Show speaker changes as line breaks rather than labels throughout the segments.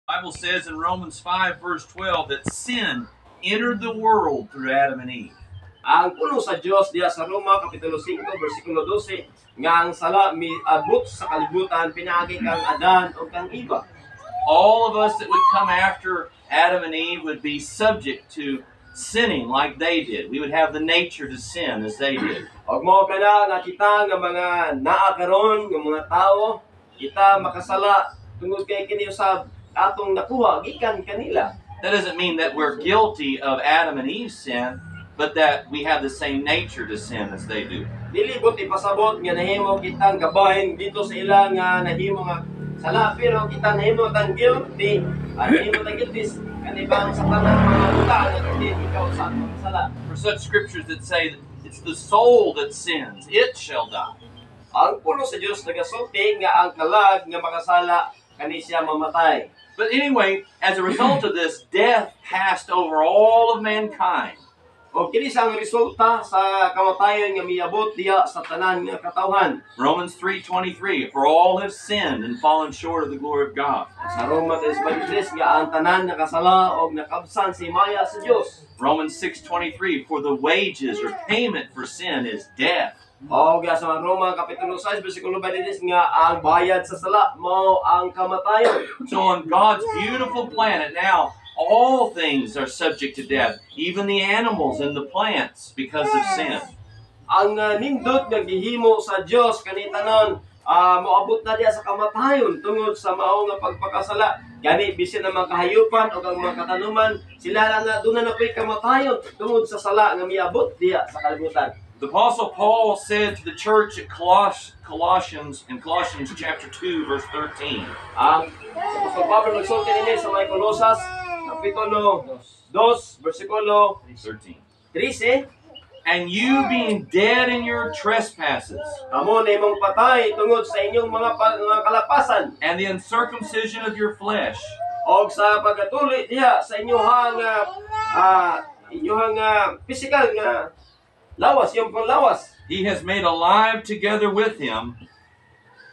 The Bible says in Romans 5 verse 12 that sin entered the world through Adam and Eve.
Ang puno sa Dios diya sa Roma kapitulo 5 bersikulo 12 nga ang sala miabot sa kalibutan pinaagi kang Adan o kang Eva.
All of us that would come after Adam and Eve would be subject to sinning like they did. We would have the nature to sin as they did.
Og mao kana nga kita nga mga naa karon nga mga tao kita makasala tungod kay kini usab atong nakuha gikan kanila.
That doesn't mean that we're guilty of Adam and Eve's sin, but that we have the same nature to sin as they do.
Dili bot ipasabot nga nahimo kitang gabahin dito sa ila nga nahimo nga sala pero kita nahimo tang guilty nahimo tang guilty kanibang sa tanang mga buta nga hindi ikaw sa atong sala.
For such scriptures that say that it's the soul that sins, it shall die.
Ang puno sa Dios nagasulti nga ang kalag nga makasala kani siya mamatay.
But anyway, as a result of this, death passed over all of mankind.
O kini sang resulta sa kamatayon nga miabot diha sa tanan nga katawhan.
Romans 3:23, for all have sinned and fallen short of the glory of God.
Sa Roma 3:23 nga ang tanan nakasala og nakabsan sa himaya sa Dios.
Romans 6:23, for the wages or payment for sin is death.
O sa Roma kapitulo 6 bersikulo 23 nga ang bayad sa sala mao ang kamatayon.
So on God's beautiful planet now, all things are subject to death, even the animals and the plants, because of sin.
Ang nindot nga gihimo sa Dios kanitanon moabot na diya sa kamatayon tungod sa mao nga pagpakasala. Gani bisin ang mga kahayupan o ang mga katanuman sila lang nga doon na po'y kamatayon tungod sa sala nga miabot diya sa kalibutan.
The Apostle Paul said to the church at Colossians in Colossians chapter 2 verse 13.
Ang Apostol Pablo nagsulti nini sa mga Kolosas kapitulo 2 bersikulo 13.
And you being dead in your trespasses,
Kamo na imong patay tungod sa inyong mga kalapasan
and the uncircumcision of your flesh,
og sa pagatuloy diha sa inyong physical nga lawas, yung panglawas.
he has made alive together with him.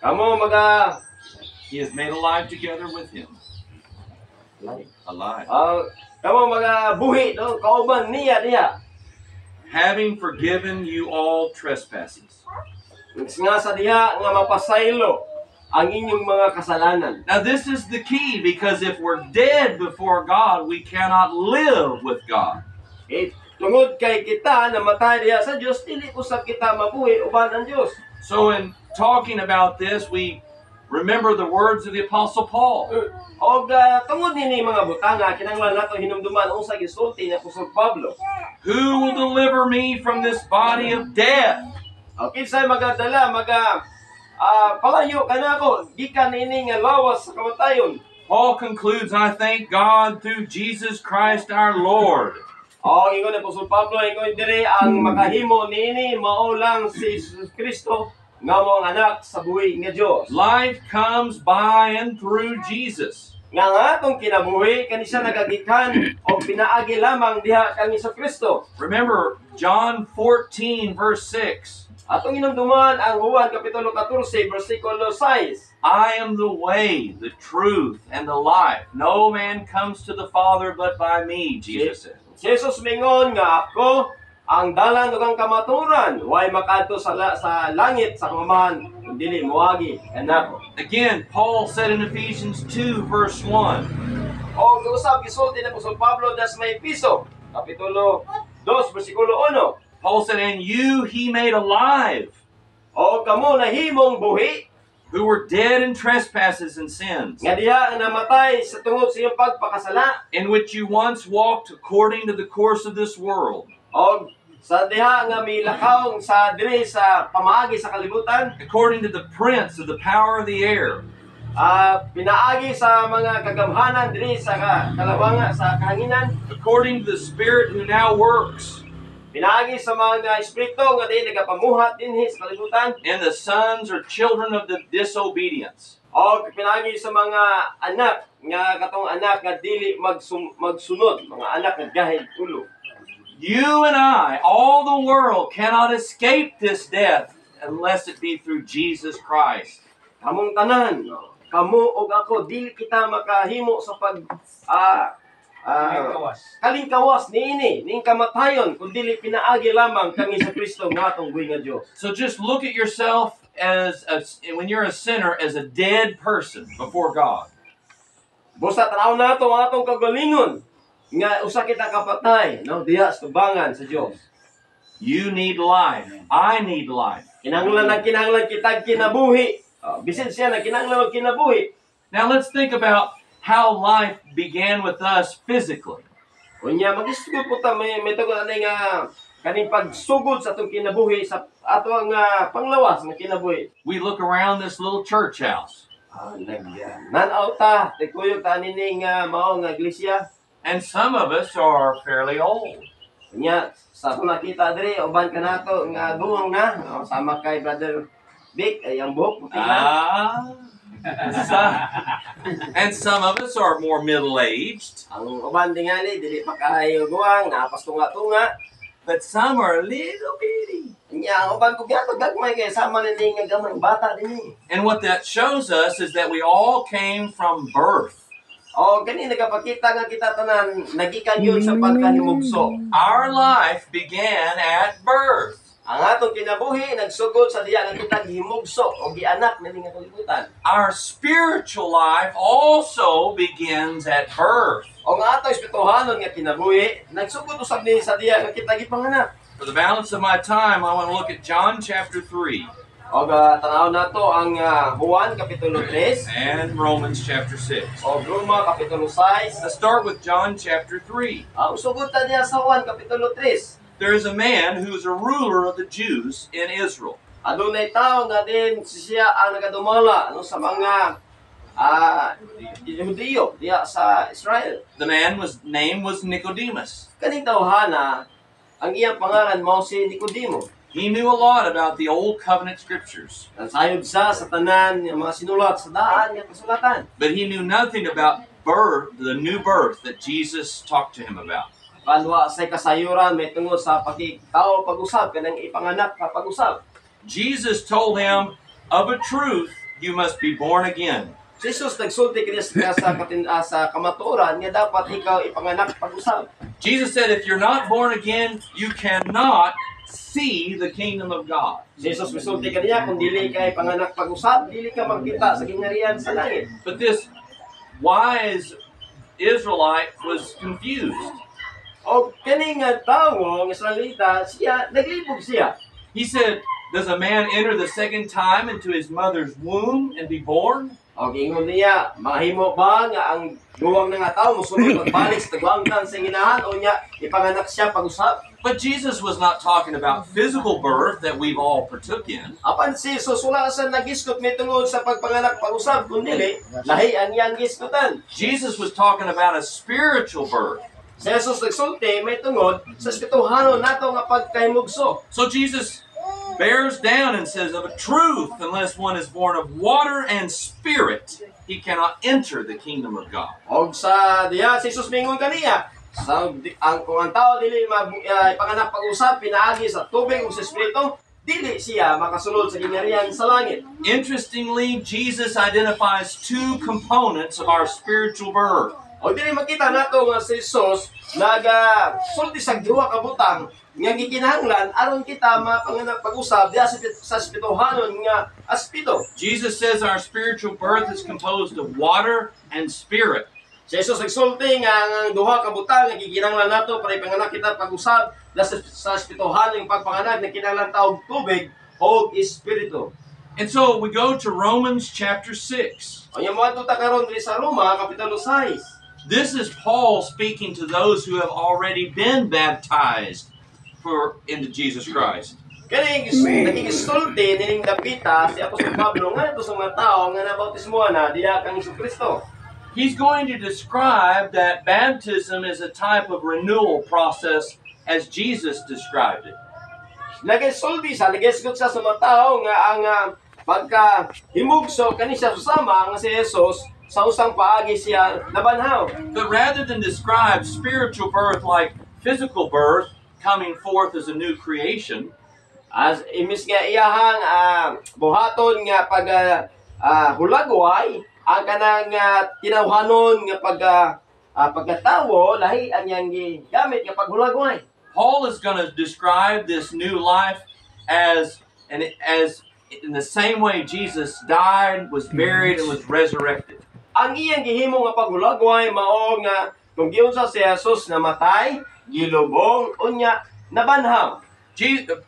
Kamo
He has made alive together with him. Alive.
kamo buhi no kauban niya diha.
Having forgiven you all trespasses.
Nga sa diha nga mapasaylo ang inyong mga kasalanan.
Now this is the key, because if we're dead before God, we cannot live with God.
Tungod kay kita namatay diha sa Dios, dili usab kita mabuhi uban ang Dios.
So in talking about this, we remember the words of the Apostle Paul.
Og tungod nini mga butanga kinahanglan nato hinumduman unsa gisulti ni Apostol Pablo.
Who will deliver me from this body of death?
Okay, say magadala palayo kanako gikan nini nga lawas sa kamatayon.
Paul concludes, I thank God through Jesus Christ our Lord.
Ingon ni Apostol Pablo, ingon diri ang makahimo nini mao lang si Jesus Kristo nga mo ang anak sa buhi nga Dios.
Life comes by and through Jesus.
Nga atong kinabuhi kani siya nagagikan og pinaagi lamang diha kang Hesus Kristo.
Remember John 14 verse 6.
Atong inumduman ang Juan kapitulo 14 bersikulo 6.
I am the way, the truth, and the life. No man comes to the Father but by me, Jesus said.
Si Jesus mingon nga ako ang dalan ug ang kamaturan, way makadto sa langit sa kamamahan dili moagi kanako.
Again, Paul said in Ephesians 2 verse 1.
Og usab gisulti ni Apostol Pablo das may piso kapitulo 2 bersikulo 1.
Paul said, and you he made alive,
O kamo nahimong buhi
who were dead in trespasses and sins,
nga diha namatay sa tungod sa iyong pagpakasala,
in which you once walked according to the course of this world,
og sa diha nga milakaw sa diri sa pamaagi sa kalibutan,
according to the prince of the power of the air,
pinaagi sa mga kagamhanan diri sa kalawanga sa kahanginan,
according to the spirit who now works
pinaagi sa mga espiritu nga di nagapamuhat dinhi sa kalibutan,
and the sons or children of the disobedience.
og pinaagi sa mga anak nga katong anak nga dili magsunod, mga anak nga gahil ulo.
You and I, all the world, cannot escape this death unless it be through Jesus Christ.
Kamong tanan, kamo og ako dili kita makahimo sa pag kalingkawas niini ning kamatayon kun dili pinaagi lamang kang sa Kristo nga atong buhi nga Dios.
So just look at yourself when you're a sinner as a dead person before God.
Busa tanaw nato ang atong kagalingon nga usa kita kapatay no diha sa tubangan sa Dios.
You need life. I need life.
Kinahanglan kita kinabuhi. Bisin siya na kinahanglan kinabuhi.
Now let's think about how life began with us physically.
Unya magisugod po ta may tugon anay nga kaning pagsugod sa atong kinabuhi sa ato nga panglawas nga kinabuhi.
We look around this little church house.
Nanaw ta, tikuyog ta nini nga mao nga iglesia.
And some of us are fairly old.
Unya sa nakita diri uban kanato nga gungong na sama kay Brother Vic ay ang buhok puti na.
And some of us are more middle-aged.
Ang uban tingali dili pa kaayo guwang napas tunga-tunga.
But some are a little bitty.
Nya ang uban ko gyapon gagmay kay sama nini nga gamay bata dinhi.
And what that shows us is that we all came from birth.
O kani nagapakita nga kita tanan nagikan yun sa pagkahimugso.
Our life began at birth.
Ang atong kinabuhi nagsugod sa diya nga kita gihimugso o gianak nini nga kalibutan.
Our spiritual life also begins at birth.
O nga atong espirituhanon nga kinabuhi nagsugod usab ni sa diya nga kita gipanganak.
For the balance of my time, I want to look at John chapter 3
O tanaw nato ang Juan kapitulo 3
and Romans chapter 6.
o Roma kapitulo 6.
Let's start with John chapter 3.
Ang sugod ta diya sa Juan kapitulo 3.
There is a man who is a ruler of the Jews in Israel.
Adunay tao nga din siya ang nagadumala no, sa mga Judiyo diya sa Israel.
The name was Nicodemus.
Kaning tawhana ang iyang pangalan mao si Nicodemo.
He knew a lot about the Old Covenant scriptures,
Nasayod sa tanan nga mga sinulat sa daan nga kasulatan.
but he knew nothing about birth, the new birth that Jesus talked to him about.
Kanwa say kasayuran may tungod sa pagkitao pag-usab kanang ipanganak ka pag-usab.
Jesus told him, of a truth, you must be born again.
Si Jesus nagsulti kini sa kamatuoran nga dapat ikaw ipanganak pag-usab.
Jesus said, if you're not born again, you cannot see the kingdom of God.
Si Jesus misulti kaniya kung dili ka ipanganak pag-usab, dili ka magkita sa gingharian sa langit.
But this wise Israelite was confused.
O kani nga tawo nga Israelita siya naglibog siya.
He said, does a man enter the second time into his mother's womb and be born?
O gingon niya, mahimo ba nga ang duwang nga tawo mosulod pagbalik sa tagwangtan sa ginahan o niya ipanganak siya pag-usab?
But Jesus was not talking about physical birth that we've all partook in.
Apan si Jesus wala sa nagiskot mitungod sa pagpanganak pag-usab kundi lahi ang iyang giskutan.
Jesus was talking about a spiritual birth.
Si Jesus nagsulti may tungod sa espirituhanon nato nga pagkahimugso.
So Jesus bears down and says, of a truth, unless one is born of water and spirit, he cannot enter the kingdom of God.
Og sa diya si Jesus mingon kaniya sa kung ang tao dili ipanganak pag-usab pinaagi sa tubig ug sa espiritu, dili siya makasulod sa gingharian sa langit.
Interestingly, Jesus identifies two components of our spiritual birth.
O dili makita nato nga si Jesus sulti sa duha ka butang nga gikinahanglan aron kita mapanganak pag-usab diha sa espirituhanon nga aspeto.
Jesus says our spiritual birth is composed of water and spirit.
Si Jesus nagsulti nga ang duha ka butang nga gikinahanglan nato para ipanganak kita pag-usab sa espirituhanon nga pagpanganak na kinahanglan taog tubig o espiritu.
And so we go to Romans chapter 6.
O nya moadto ta karon diri sa Roma kapitulo 6.
This is Paul speaking to those who have already been baptized into Jesus Christ.
Kani nagigisulti nining dapita si Apostol Pablo ngadto sa mga tawo nga nabautismo na diha kang Kristo.
He's going to describe that baptism is a type of renewal process as Jesus described it.
Nagisulti sa nagisgot sa mga tawo nga ang pagka-himugso kani siya susama nga si Jesus sa usang paagi siya nabanhaw.
But rather than describe spiritual birth like physical birth coming forth as a new creation,
as imis nga iyahang buhaton nga pag hulagway ang kanang tinawhanon nga pagkatawo lahi ang yang gamit nga paghulagway.
Paul is going to describe this new life as in the same way Jesus died, was buried, and was resurrected.
Ang iyang gihimo nga paghulagway mao nga kung giunsa si Jesus namatay, gilubong, unya nabanhaw.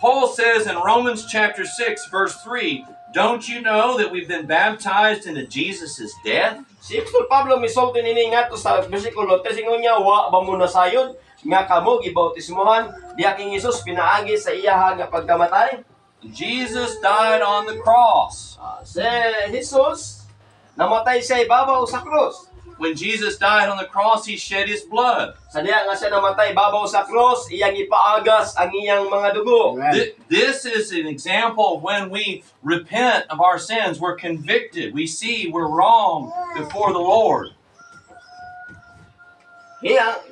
Paul says in Romans chapter 6 verse 3, don't you know that we've been baptized into Jesus' death?
Si Apostol Pablo misulti nini ngadto sa bersikulo 3 ingon niya wa ba mo nasayod nga kamo gibautismohan diha king Hesus pinaagi sa iyaha nga pagkamatay.
Jesus died on the cross.
Si Jesus namatay sa ibabaw sa krus.
When Jesus died on the cross, he shed his blood.
Sa diha nga siya namatay babaw sa krus, iyang ipaagas ang iyang mga dugo.
This is an example of when we repent of our sins. We're convicted. We see we're wrong before the Lord.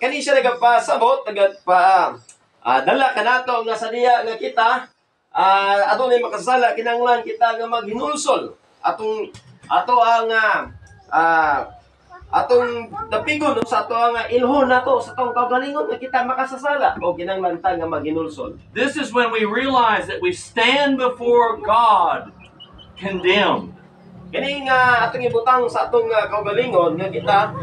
Kani siya nagpasabot, dala kanato nga sa diha nga kita adunay makasala kinahanglan kita nga maghinulsol atong dapigon sa ato ang ilhon nato sa atong kaugalingon nga kita makasasala o kinahanglan ta nga maghinulsol.
This is when we realize that we stand before God condemned.
Kini nga atong ibutang sa atong kaugalingon nga kita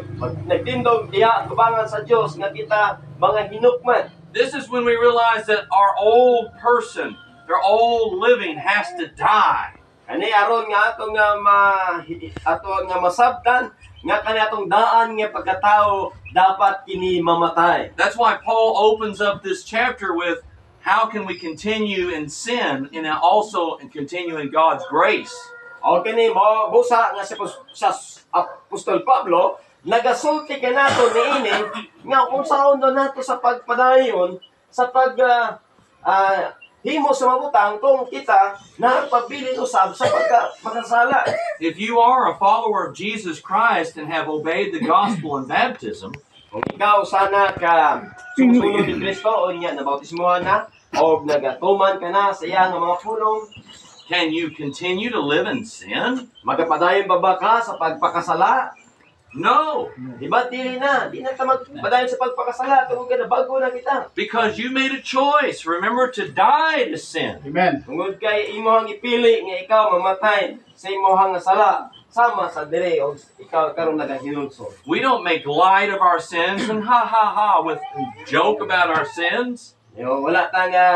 nagtindog diha tubangan sa Dios nga kita mga hinukman.
This is when we realize that our old person, their old living has to die.
Kani aron nga atong masabtan nga kani atong daan nga pagkatao dapat kini mamatay.
That's why Paul opens up this chapter with how can we continue in sin and also continue in God's grace.
O kini mo busa nga sa Apostol Pablo nagasulti kanato niini nga unsaon do nato sa pagpadayon sa himo sa mabutang kung kita nagpabilin usab sa pagkasala.
If you are a follower of Jesus Christ and have obeyed the gospel in baptism,
kung ikaw sana ka sumusunod ni Kristo o niya nabautismohan na o nagatuman ka na sa iya nga mga pulong,
can you continue to live in sin?
magapadayon ba ka sa pagpakasala?
No,
Diba dili na, di na ta magpadayon sa pagpakasala tungod ka na bago na kita.
because you made a choice. Remember to die to sin.
Amen.
Tungod kay imong ipili nga ikaw mamatay sa imong sala sama sa dire o ikaw karon nagahinulsol.
We don't make light of our sins and with joke about our sins.
Yo wala ta nga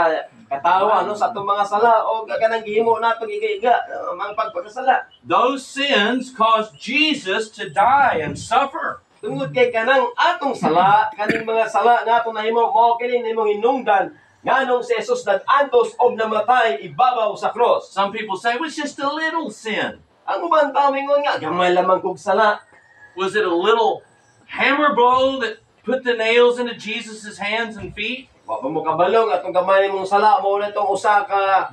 katawa sa atong mga sala o kanang gihimo nato giga mga pagpakasala.
Those sins caused Jesus to die and suffer.
Tungod kay kanang atong sala, kaning mga sala nga atong nahimo mao kini nimong hinungdan nganong si Jesus nag-antos og namatay ibabaw sa cross.
Some people say, well, it's just a little sin.
Ang ubang tao mingon nga gamay lamang kog sala.
Was it a little hammer blow that put the nails into Jesus' hands and feet?
Wa pa mo kabalong atong gamay mong sala mo na tong usa ka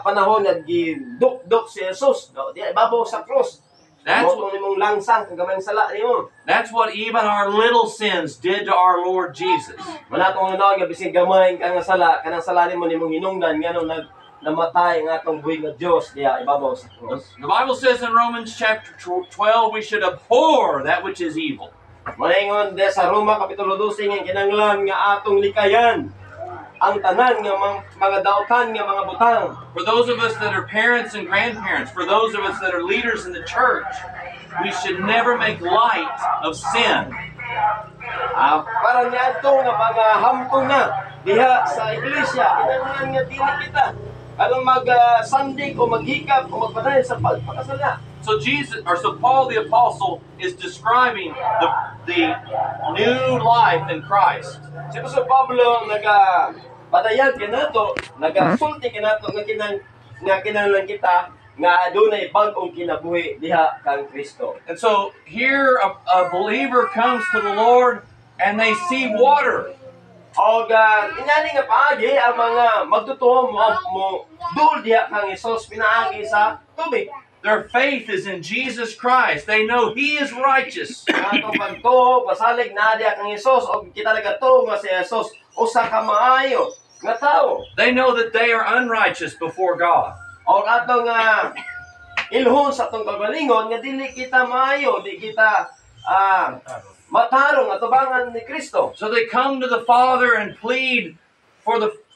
panahon nagiduk-duk si Jesus no di ibabaw sa cross.
That's
Mo nimong langsang kung gamay sala nimo.
That's what even our little sins did to our Lord Jesus.
Wala tong nga bisig gamay ka nga sala kanang sala nimo nimong hinungdan ngano namatay nga atong buhig nga Dios diya ibabaw sa cross.
The Bible says in Romans chapter 12 we should abhor that which is evil.
Malingon sa Roma kapitulo 12 nga kinahanglan nga atong likayan ang tanan nga mga dautan nga mga butang.
For those of us that are parents and grandparents, for those of us that are leaders in the church, we should never make light of sin.
Para niadto nga mga hampong na diha sa iglesia kinahanglan nga dili kita alang mag-sandig o maghikap o magpadayon sa pagpakasala.
So Paul the apostle is describing the new life in Christ.
Si Apostol Pablo nagapadayan kanato, nagasulti kanato nga kinahanglan kita nga adunay bag-ong kinabuhi diha kang Kristo.
And so here a believer comes to the Lord and they see water.
O inani nga paagi ang mga magtutuo mo dul diha kang Hesus pinaagi sa tubig.
Their faith is in Jesus Christ. They know He is righteous.
Atong pagtuo pasalig na diha kang Hesus o kita nagatuo nga si Hesus usa ka maayo nga tawo.
They know that they are unrighteous before God.
O atong ilhon sa atong kagalingon nga dili kita maayo, di kita matarong atubangan ni Kristo.
So they come to the Father and plead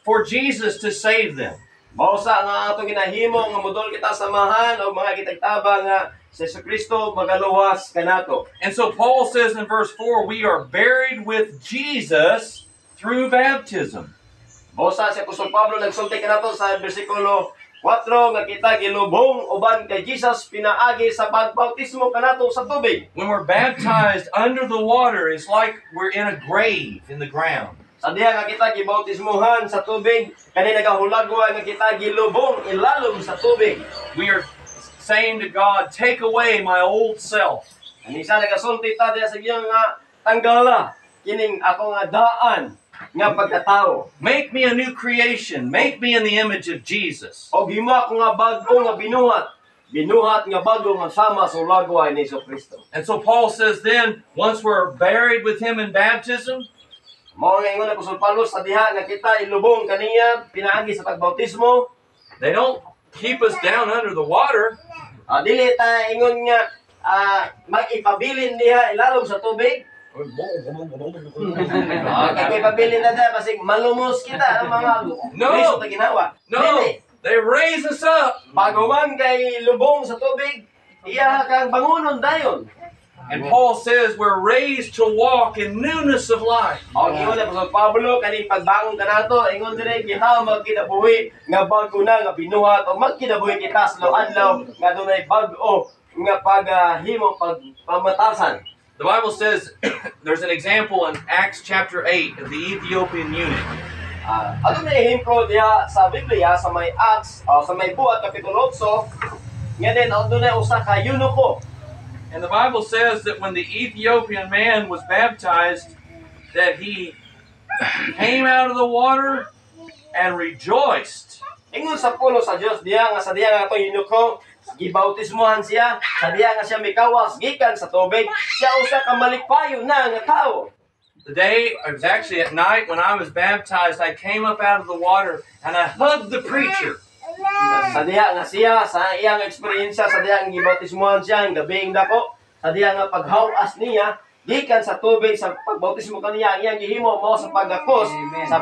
for Jesus to save them.
Mausa nga atong ginahimo nga mudol kita samahan o mga kitagtaba nga si Kristo magaluwas kanato.
And so Paul says in verse 4, we are buried with Jesus through baptism.
Mausa si Apostol Pablo nagsulti kanato sa bersikulo 4 nga kita gilubong uban kay Jesus pinaagi sa pagbautismo kanato sa tubig.
When we're baptized under the water, it's like we're in a grave in the ground.
Sa diha nga kita gibautismohan sa tubig, kani nagahulagwa nga kita gilubong ilalom sa tubig.
We are saying to God, take away my old self.
Ani sa nagasulti ta diha sa iyang nga tanggala kining ako nga daan nga pagkatao.
Make me a new creation. Make me in the image of Jesus.
O hima ko nga bag-o nga binuhat nga bago nga sama sa ulagwa ni Kristo.
And so Paul says then, once we're buried with him in baptism,
Mao nga ingon Apostol Pablo sa diha nga kita ilubong kaniya pinaagi sa pagbautismo.
they don't keep us down under the water.
Dili ta ingon nga mag-ipabilin diha ilalom sa tubig. Kay ipabilin na diha basig malumos kita ang mga Kristo na ginawa.
No,
Dili.
they raise us up.
Bago man kay lubong sa tubig, iya kang bangunon dayon.
And Paul says we're raised to walk in newness of life.
O ingon na Apostol Pablo kani pagbangon kanato ingon dire kita magkinabuhi nga bago na nga binuhat o magkinabuhi kita sa adlaw nga dunay bag-o nga paghimo pamatasan.
The Bible says there's an example in Acts chapter 8 of the Ethiopian eunuch.
Ato na ehemplo diha sa Biblia sa may Acts o sa may Buhat kapitulo 8 nga din ato na usa ka eunuko.
And the Bible says that when the Ethiopian man was baptized, that he came out of the water and rejoiced.
Ingon sa pulo sa Dios diha nga sa diha nga atong eunuko gibautismohan siya, sa diha nga siya mikawas gikan sa tubig, siya usa ka malikpayo na nga tawo.
The day, it was actually at night when I was baptized, I came up out of the water and I hugged the preacher.
Sa diha nga siya, sa iyang eksperyensya, sa diha nga gibautismohan siya, ang gabing dako, sa diha nga paghawas niya, gikan sa tubig, sa pagbautismo kaniya, ang iyang gihimo mo sa pagakos, sa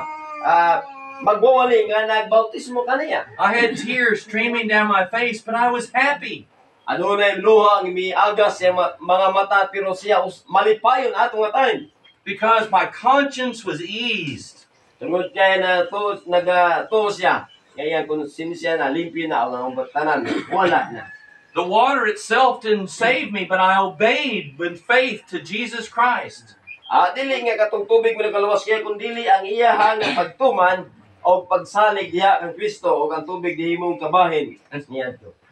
magwawali nga nagbautismo kaniya.
I had tears streaming down my face, but I was happy.
Adunay luha ang miagas sa mga mata, pero siya malipayon atong atan.
Because my conscience was eased.
Tungod kay na nagatuo siya. Kaya kung sinisya na, limpyo na ang tanan, wala na.
The water itself didn't save me, but I obeyed with faith to Jesus Christ.
Dili nga katong tubig mo nagkaluwas kaya kung dili ang iyahang pagtuman o pagsalig diha kang Kristo o ang tubig di himong kabahin.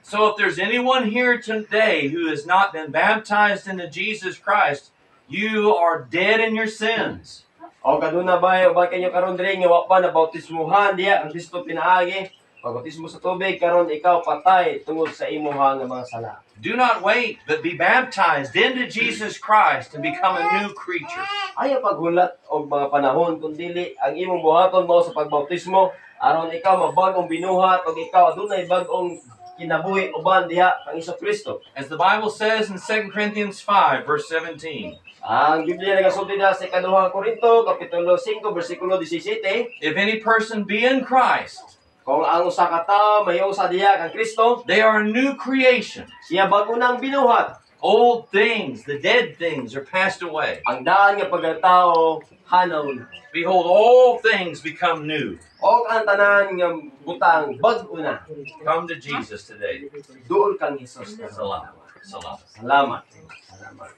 So if there's anyone here today who has not been baptized into Jesus Christ, you are dead in your sins.
O kaduna ba o ba kayo karon diri nga wa pa na bautismuhan diha ang Kristo pinaagi pagbautismo sa tubig karon ikaw patay tungod sa imong nga mga sala.
Do not wait, but be baptized into Jesus Christ and become a new creature.
Ayaw paghulat og mga panahon kung dili ang imong buhaton mao sa pagbautismo aron ikaw mabag-ong binuhat og ikaw adunay bag-ong kinabuhi uban diha ang Kristo.
As the Bible says in 2 Corinthians 5 verse 17.
Ang Biblia nagasulti na sa ikaduhang Korinto, Kapitulo 5, versikulo 17.
If any person be in Christ,
kung ang usa ka tawo mahiyo sa diha kang Kristo,
they are a new creation.
Siya bago nang binuhat.
Old things, the dead things are passed away.
Ang daan nga pagkatao hanaw na.
Behold, all things become new.
O ang tanan nga butang bag-o na.
Come to Jesus today.
Duol kang Hesus.
Salamat. Salamat.
Salamat. Salamat.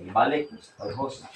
Balik, pag-host.